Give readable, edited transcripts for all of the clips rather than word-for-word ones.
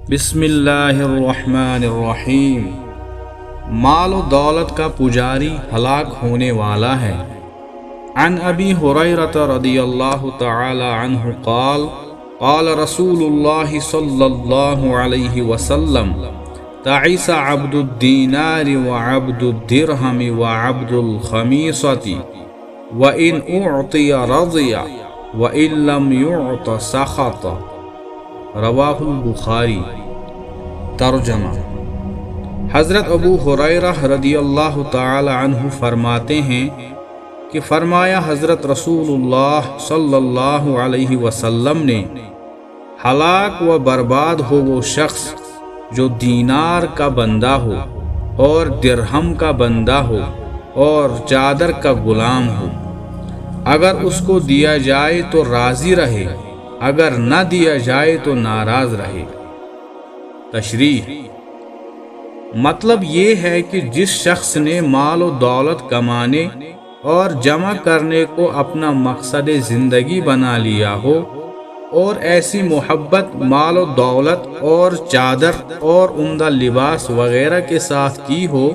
بسم اللہ الرحمن الرحیم۔ مال و دولت کا پجاری ہلاک ہونے والا ہے۔ عن ابی ہریرہ رضی اللہ تعالی عنہ قال قال رسول اللہ صلی اللہ علیہ وسلم تعیس عبد الدینار وعبد الدرہم وعبد الخمیصۃ وإن أعطي رضی وإن لم يعط سخط۔ رواہ البخاری۔ ترجمہ: حضرت ابو ہریرہ رضی اللہ تعالی عنہ فرماتے ہیں کہ فرمایا حضرت رسول اللہ صلی اللہ علیہ وسلم نے، ہلاک و برباد ہو وہ شخص جو دینار کا بندہ ہو اور درہم کا بندہ ہو اور چادر کا غلام ہو۔ اگر اس کو دیا جائے تو راضی رہے، اگر نہ دیا جائے تو ناراض رہے۔ تشریح: مطلب یہ ہے کہ جس شخص نے مال و دولت کمانے اور جمع کرنے کو اپنا مقصد زندگی بنا لیا ہو اور ایسی محبت مال و دولت اور چادر اور عمدہ لباس وغیرہ کے ساتھ کی ہو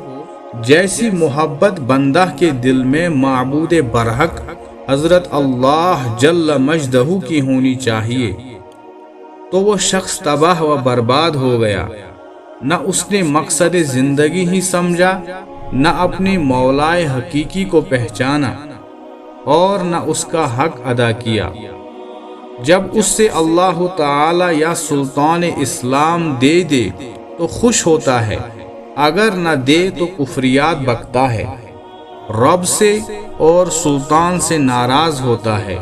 جیسی محبت بندہ کے دل میں معبود برحق حضرت اللہ جل مجدہ کی ہونی چاہیے، تو وہ شخص تباہ و برباد ہو گیا۔ نہ اس نے مقصد زندگی ہی سمجھا، نہ اپنے مولائے حقیقی کو پہچانا اور نہ اس کا حق ادا کیا۔ جب اس سے اللہ تعالی یا سلطان اسلام دے دے تو خوش ہوتا ہے، اگر نہ دے تو کفریات بکتا ہے، رب سے اور سلطان سے ناراض ہوتا ہے۔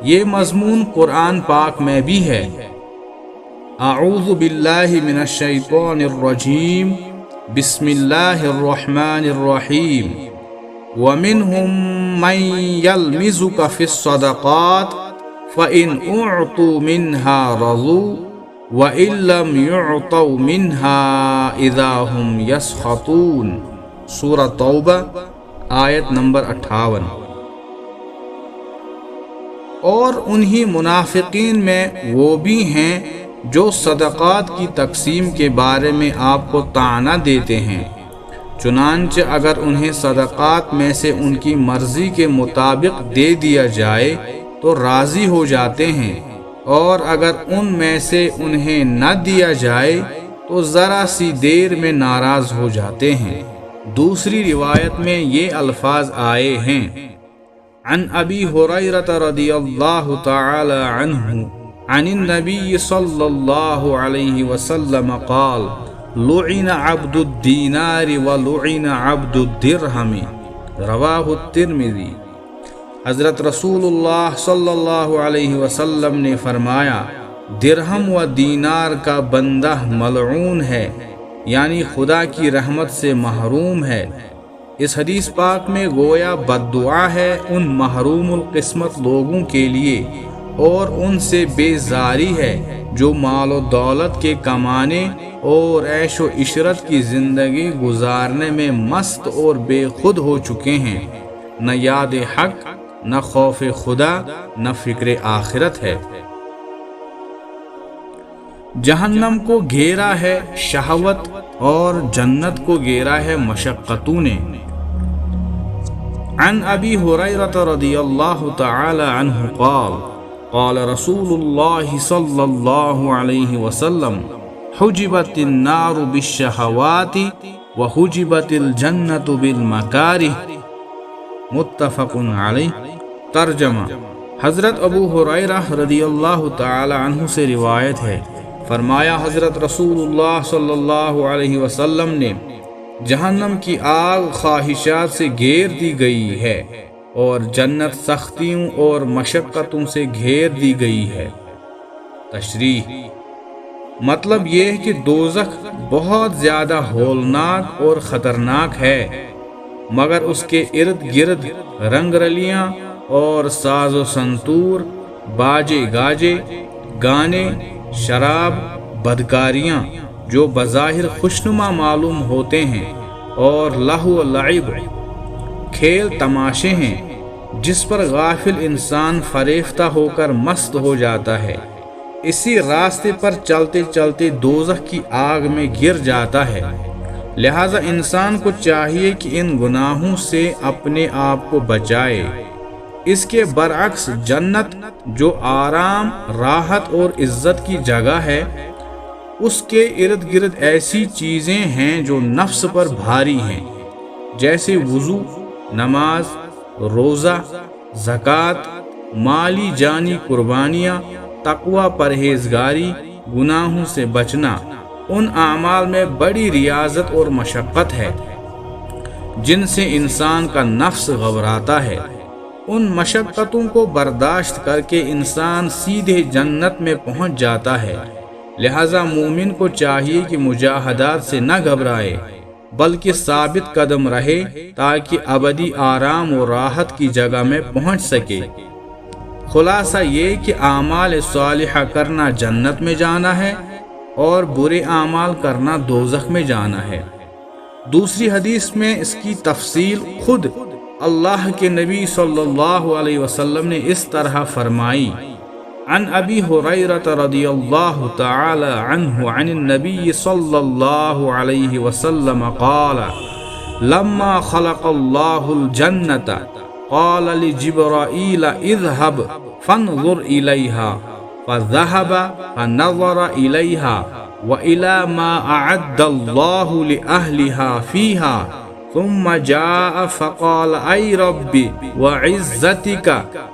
یہ مضمون قرآن پاک میں بھی ہے۔ اعوذ باللہ من الشیطان الرجیم، بسم اللہ الرحمن الرحیم۔ وَمِنْهُمْ مَنْ يَلْمِزُكَ فِي الصَّدَقَاتِ فَإِنْ أُعْطُوا مِنْهَا رَضُوا وَإِنْ لَمْ يُعْطَوْا مِنْهَا إِذَا هُمْ يَسْخَطُونَ۔ سورہ توبہ آیت نمبر 58۔ اور انہی منافقین میں وہ بھی ہیں جو صدقات کی تقسیم کے بارے میں آپ کو طعنہ دیتے ہیں، چنانچہ اگر انہیں صدقات میں سے ان کی مرضی کے مطابق دے دیا جائے تو راضی ہو جاتے ہیں، اور اگر ان میں سے انہیں نہ دیا جائے تو ذرا سی دیر میں ناراض ہو جاتے ہیں۔ دوسری روایت میں یہ الفاظ آئے ہیں: عن ابی ہریرہ رضی اللہ تعالی عنہ عن النبی صلی اللہ علیہ وسلم قال لعن عبد الدینار ولعن عبد الدرہم۔ رواہ الترمذی۔ حضرت رسول اللہ صلی اللہ علیہ وسلم نے فرمایا، درہم و دینار کا بندہ ملعون ہے، یعنی خدا کی رحمت سے محروم ہے۔ اس حدیث پاک میں گویا بددعا ہے ان محروم القسمت لوگوں کے لیے، اور ان سے بیزاری ہے جو مال و دولت کے کمانے اور عیش و عشرت کی زندگی گزارنے میں مست اور بے خود ہو چکے ہیں۔ نہ یاد حق، نہ خوف خدا، نہ فکر آخرت ہے۔ جہنم کو گھیرا ہے شہوت اور جنت کو گھیرا ہے مشقتوں نے۔ عن ابی ہریرہ رضی اللہ تعالی عنہ قال قال رسول اللہ صلی اللہ علیہ وسلم حجبت النار بالشہوات وحجبت الجنت بالمکارہ۔ متفق علیہ۔ ترجمہ: حضرت ابو ہریرہ رضی اللہ تعالی عنہ سے روایت ہے، فرمایا حضرت رسول اللہ صلی اللہ علیہ وسلم نے، جہنم کی آگ خواہشات سے گھیر دی گئی ہے اور جنت سختیوں اور مشقتوں سے گھیر دی گئی ہے۔ تشریح: مطلب یہ کہ دوزخ بہت زیادہ ہولناک اور خطرناک ہے، مگر اس کے ارد گرد رنگ رلیاں اور ساز و سنتور، باجے گاجے، گانے، شراب، بدکاریاں جو بظاہر خوشنما معلوم ہوتے ہیں، اور لہو و لعب، کھیل تماشے ہیں جس پر غافل انسان فریفتہ ہو کر مست ہو جاتا ہے۔ اسی راستے پر چلتے چلتے دوزخ کی آگ میں گر جاتا ہے۔ لہذا انسان کو چاہیے کہ ان گناہوں سے اپنے آپ کو بچائے۔ اس کے برعکس جنت جو آرام، راحت اور عزت کی جگہ ہے، اس کے ارد گرد ایسی چیزیں ہیں جو نفس پر بھاری ہیں، جیسے وضو، نماز، روزہ، زکوٰۃ، مالی جانی قربانیاں، تقوی، پرہیزگاری، گناہوں سے بچنا۔ ان اعمال میں بڑی ریاضت اور مشقت ہے جن سے انسان کا نفس گھبراتا ہے۔ ان مشقتوں کو برداشت کر کے انسان سیدھے جنت میں پہنچ جاتا ہے۔ لہذا مومن کو چاہیے کہ مجاہدات سے نہ گھبرائے بلکہ ثابت قدم رہے تاکہ ابدی آرام و راحت کی جگہ میں پہنچ سکے۔ خلاصہ یہ کہ اعمال صالحہ کرنا جنت میں جانا ہے اور برے اعمال کرنا دوزخ میں جانا ہے۔ دوسری حدیث میں اس کی تفصیل خود اللہ کے نبی صلی اللہ علیہ وسلم نے اس طرح فرمائی۔ عن ابی ہریرہ رضی اللہ تعالی عنہ عن النبی صلی اللہ علیہ وسلم قال لما خلق اللہ الجنۃ قال لجبرائیل اذهب فانظر الیہا فذهب فنظر الیہا وإلى ما أعد الله لأهلها فيها ثم جاء فقال أي ربي وعزتك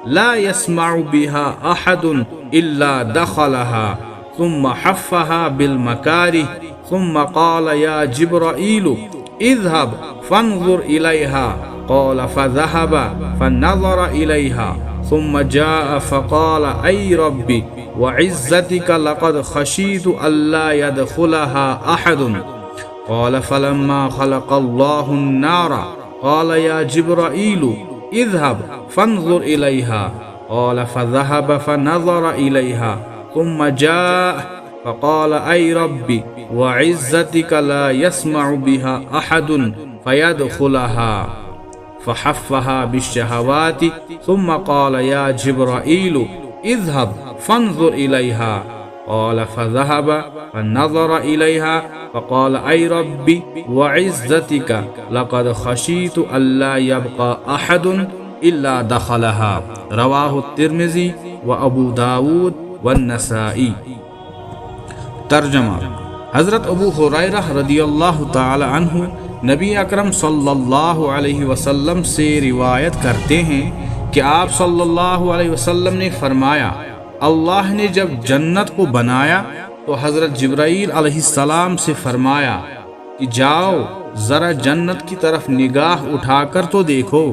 لا يسمع بها أحد إلا دخلها ثم حفها بالمكاره ثم قال يا جبرائيل اذهب فانظر إليها قال فذهب فنظر إليها ثم جاء فقال أي ربي وعزتك لقد خشيت ألا يدخلها أحد قال فلما خلق الله النار قال يا جبرائيل اذهب فانظر إليها قال فذهب فنظر إليها ثم جاء فقال أي ربي وعزتك لا يسمع بها أحد فيدخلها فحفها بالشهوات ثم قال يا جبرائيل اذهب فانظر إليها قال فذهب فنظر إليها فقال أي ربي وعزتك لقد خشيت ألا يبقى أحد إلا دخلها رواه الترمذي وأبو داود والنسائی۔ ترجمہ: حضرت ابو ہریرہ رضی اللہ تعالی عنہ نبی اکرم صلی اللہ علیہ وسلم سے روایت کرتے ہیں کہ آپ صلی اللہ علیہ وسلم نے فرمایا، اللہ نے جب جنت کو بنایا تو حضرت جبرائیل علیہ السلام سے فرمایا کہ جاؤ ذرا جنت کی طرف نگاہ اٹھا کر تو دیکھو،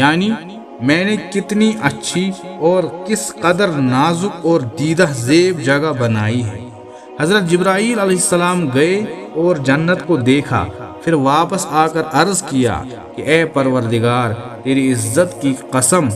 یعنی میں نے کتنی اچھی اور کس قدر نازک اور دیدہ زیب جگہ بنائی ہے۔ حضرت جبرائیل علیہ السلام گئے اور جنت کو دیکھا، پھر واپس آ کر عرض کیا کہ اے پروردگار، تیری عزت کی قسم،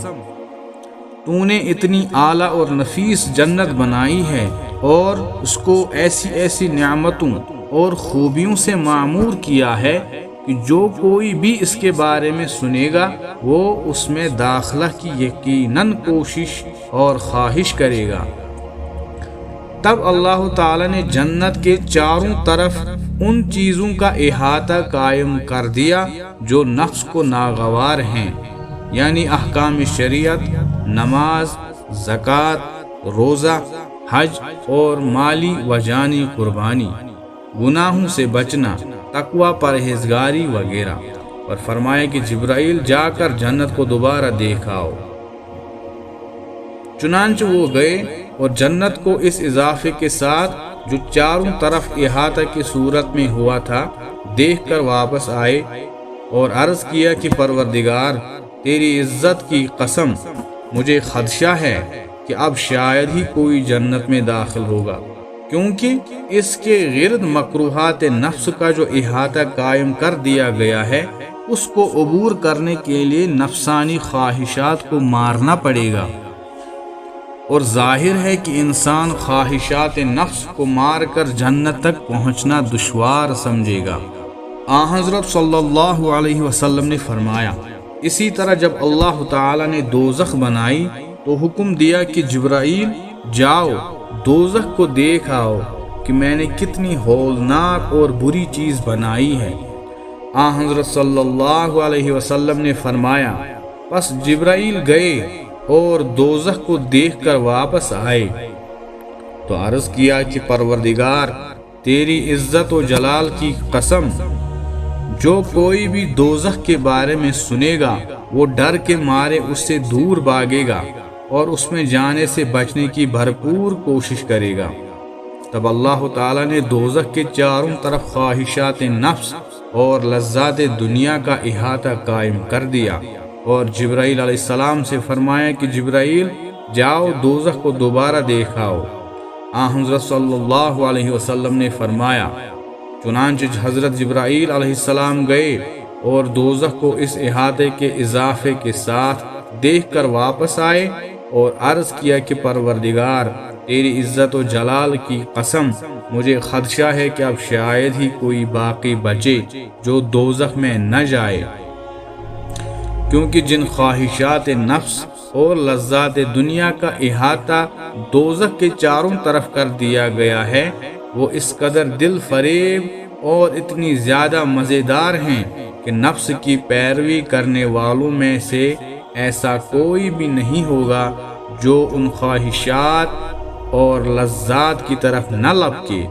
تو نے اتنی اعلیٰ اور نفیس جنت بنائی ہے اور اس کو ایسی ایسی نعمتوں اور خوبیوں سے معمور کیا ہے کہ جو کوئی بھی اس کے بارے میں سنے گا وہ اس میں داخلہ کی یقیناً کوشش اور خواہش کرے گا۔ تب اللہ تعالی نے جنت کے چاروں طرف ان چیزوں کا احاطہ قائم کر دیا جو نفس کو ناگوار ہیں، یعنی احکام شریعت، نماز، زکوٰۃ، روزہ، حج اور مالی و جانی قربانی، گناہوں سے بچنا، تقوی، پرہیزگاری وغیرہ، اور فرمایا کہ جبرائیل جا کر جنت کو دوبارہ دیکھاؤ۔ چنانچہ وہ گئے اور جنت کو اس اضافے کے ساتھ جو چاروں طرف احاطہ کی صورت میں ہوا تھا دیکھ کر واپس آئے اور عرض کیا کہ پروردگار، تیری عزت کی قسم، مجھے خدشہ ہے کہ اب شاید ہی کوئی جنت میں داخل ہوگا، کیونکہ اس کے گرد مکروہات نفس کا جو احاطہ قائم کر دیا گیا ہے، اس کو عبور کرنے کے لیے نفسانی خواہشات کو مارنا پڑے گا، اور ظاہر ہے کہ انسان خواہشات نفس کو مار کر جنت تک پہنچنا دشوار سمجھے گا۔ حضرت صلی اللہ علیہ وسلم نے فرمایا، اسی طرح جب اللہ تعالی نے دوزخ بنائی تو حکم دیا کہ جبرائیل جاؤ دوزخ کو دیکھ آؤ کہ میں نے کتنی ہولناک اور بری چیز بنائی ہے۔ آن حضرت صلی اللہ علیہ وسلم نے فرمایا، پس جبرائیل گئے اور دوزخ کو دیکھ کر واپس آئے تو عرض کیا کہ پروردگار، تیری عزت و جلال کی قسم، جو کوئی بھی دوزخ کے بارے میں سنے گا وہ ڈر کے مارے اس سے دور بھاگے گا اور اس میں جانے سے بچنے کی بھرپور کوشش کرے گا۔ تب اللہ تعالیٰ نے دوزخ کے چاروں طرف خواہشات نفس اور لذات دنیا کا احاطہ قائم کر دیا اور جبرائیل علیہ السلام سے فرمایا کہ جبرائیل جاؤ دوزخ کو دوبارہ دیکھاؤ۔ آن حضرت صلی اللہ علیہ وسلم نے فرمایا، چنانچہ حضرت جبرائیل علیہ السلام گئے اور دوزخ کو اس احاطے کے اضافے کے ساتھ دیکھ کر واپس آئے اور عرض کیا کہ پروردگار، تیری عزت و جلال کی قسم، مجھے خدشہ ہے کہ اب شاید ہی کوئی باقی بچے جو دوزخ میں نہ جائے، کیونکہ جن خواہشات نفس اور لذات دنیا کا احاطہ دوزخ کے چاروں طرف کر دیا گیا ہے وہ اس قدر دل فریب اور اتنی زیادہ مزیدار ہیں کہ نفس کی پیروی کرنے والوں میں سے ایسا کوئی بھی نہیں ہوگا جو ان خواہشات اور لذات کی طرف نہ لپکے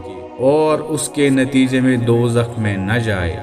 اور اس کے نتیجے میں دوزخ میں نہ جائے۔